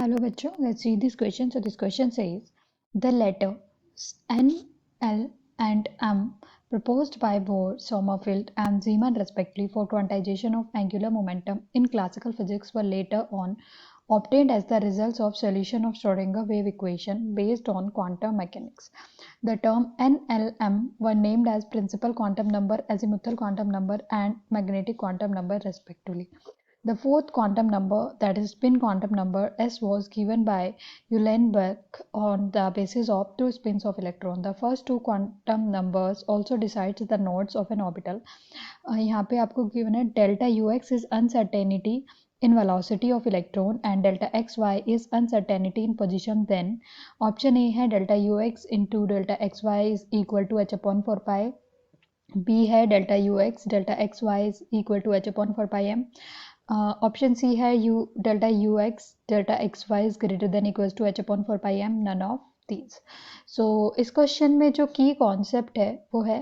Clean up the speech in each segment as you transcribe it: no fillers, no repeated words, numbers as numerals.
Hello, bachcho. Let's read this question. So this question says the letters N, L, and M proposed by Bohr, Sommerfeld, and Zeeman respectively for quantization of angular momentum in classical physics were later on obtained as the results of solution of Schrodinger wave equation based on quantum mechanics. The term NLM were named as principal quantum number, azimuthal quantum number, and magnetic quantum number respectively. The fourth quantum number, that is spin quantum number S, was given by Uhlenbeck on the basis of two spins of electron. The first two quantum numbers also decides the nodes of an orbital. यहाँ पे आपको given है delta ux is uncertainty in velocity of electron and delta xy is uncertainty in position. Then option A है delta ux into delta xy is equal to h upon 4 pi. B है delta ux delta xy is equal to h upon 4 pi m. Option C है U delta you X delta x Y is greater than equals to H upon 4 pi M, none of these. So इस question में जो की concept है वो है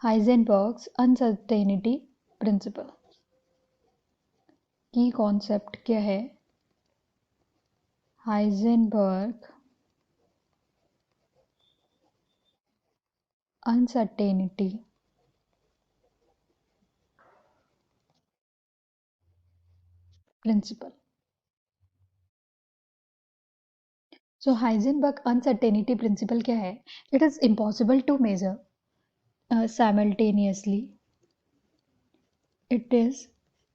Heisenberg's uncertainty principle. की concept क्या है? Heisenberg uncertainty principle. So Heisenberg uncertainty principle क्या है? It is impossible to measure simultaneously. It is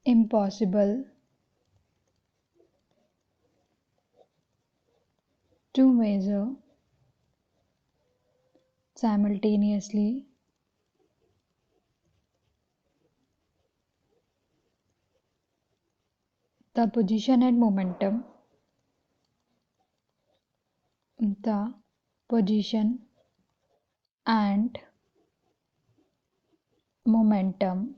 impossible to measure simultaneously the position and momentum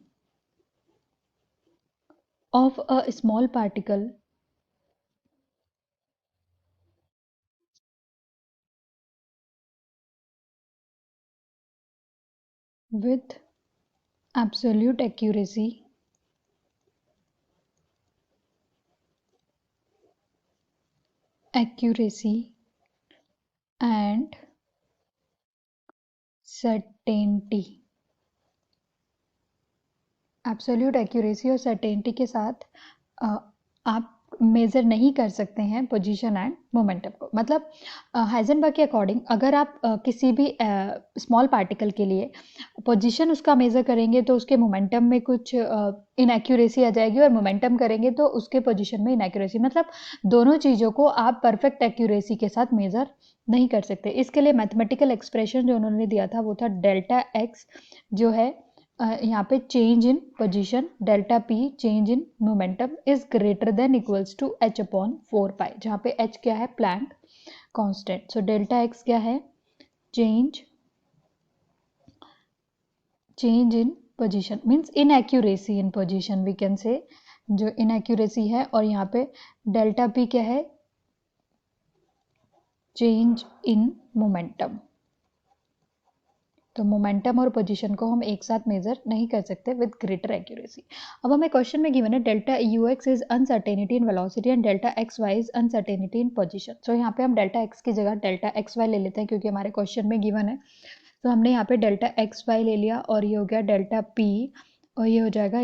of a small particle with absolute accuracy and certainty. Absolute accuracy और certainty के साथ आप measure नहीं कर सकते हैं पोजीशन एंड मोमेंटम को. मतलब हाइजेनबर्ग के अकॉर्डिंग अगर आप किसी भी स्मॉल पार्टिकल के लिए पोजीशन उसका मेज़र करेंगे तो उसके मोमेंटम में कुछ इनएक्यूरेसी आ जाएगी और मोमेंटम करेंगे तो उसके पोजीशन में इनएक्यूरेसी. मतलब दोनों चीज़ों को आप परफेक्ट एक्यूरेसी के साथ मेज़र नहीं कर सकते. इसके लिए मैथमेटिकल एक्सप्रेशन जो उन्होंने दिया था वो था डेल्टा एक्स जो है यहाँ पे change in position, delta P change in momentum is greater than equals to H upon 4 pi, जहाँ पे एच क्या है? Planck constant. So delta X क्या है? Change in position means inaccuracy in position we can say, जो inaccuracy है. और यहाँ पे डेल्टा पी क्या है? Change in momentum. तो मोमेंटम और पोजीशन को हम एक साथ मेजर नहीं कर सकते विद ग्रेटर एक्यूरेसी. अब हमें क्वेश्चन में गिवन है delta you X is uncertainty in velocity and delta x Y is uncertainty in position. So यहाँ पे हम डेल्टा एक्स की जगह डेल्टा एक्स वाई ले लेते हैं क्योंकि हमारे क्वेश्चन में गिवन है. तो हमने यहाँ पे डेल्टा एक्स वाई ले लिया और ये हो गया डेल्टा पी और ये हो जाएगा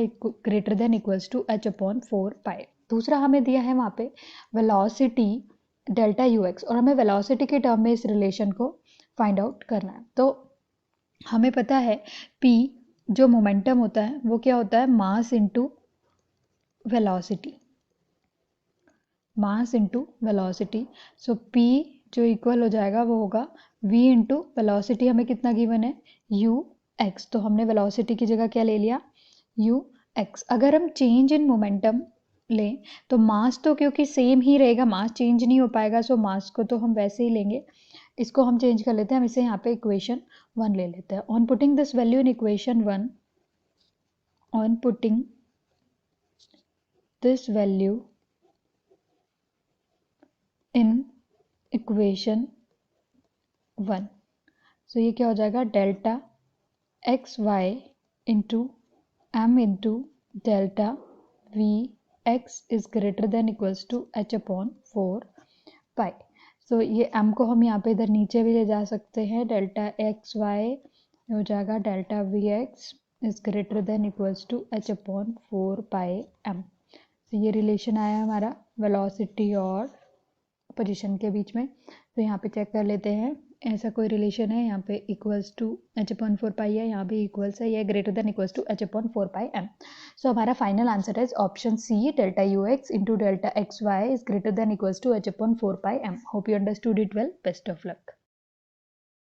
greater than equals to H upon 4 pi. दूसरा हमें दिया है वहाँ पे वेलोसिटी डेल्टा यू एक्स और हमें वेलोसिटी के टर्म में इस रिलेशन को फाइंड आउट करना है. तो हमें पता है P जो मोमेंटम होता है वो क्या होता है? Mass into velocity. Mass into velocity. So P जो इक्वल हो जाएगा वो होगा V इंटू वेलोसिटी. हमें कितना गिवन है? You x. तो हमने वेलोसिटी की जगह क्या ले लिया? You x. अगर हम चेंज इन मोमेंटम लें तो मास तो क्योंकि सेम ही रहेगा, मास चेंज नहीं हो पाएगा. सो मास को तो हम वैसे ही लेंगे. इसको हम चेंज कर लेते हैं. हम इसे यहाँ पे इक्वेशन 1 ले लेते हैं. On putting this value in equation 1, on putting this value in equation 1, so ये क्या हो जाएगा? Delta x Y into M into delta V X is greater than equals to H upon 4 pi. So ये m को हम यहाँ पे इधर नीचे भी ले जा सकते हैं, डेल्टा एक्स वाई हो जाएगा delta V X is greater than equals to h upon 4πm। ये रिलेशन आया हमारा वेलोसिटी और पोजीशन के बीच में। तो यहाँ पे चेक कर लेते हैं, ऐसा कोई रिलेशन है, यहाँ पे इक्वल्स टू h अपॉन 4π है, यहाँ पे इक्वल्स है, यह greater than equals to h upon 4πm। So हमारा फाइनल आंसर है option C, delta you x into delta x Y is greater than equals to h upon 4πm। Hope you understood it well. Best of luck.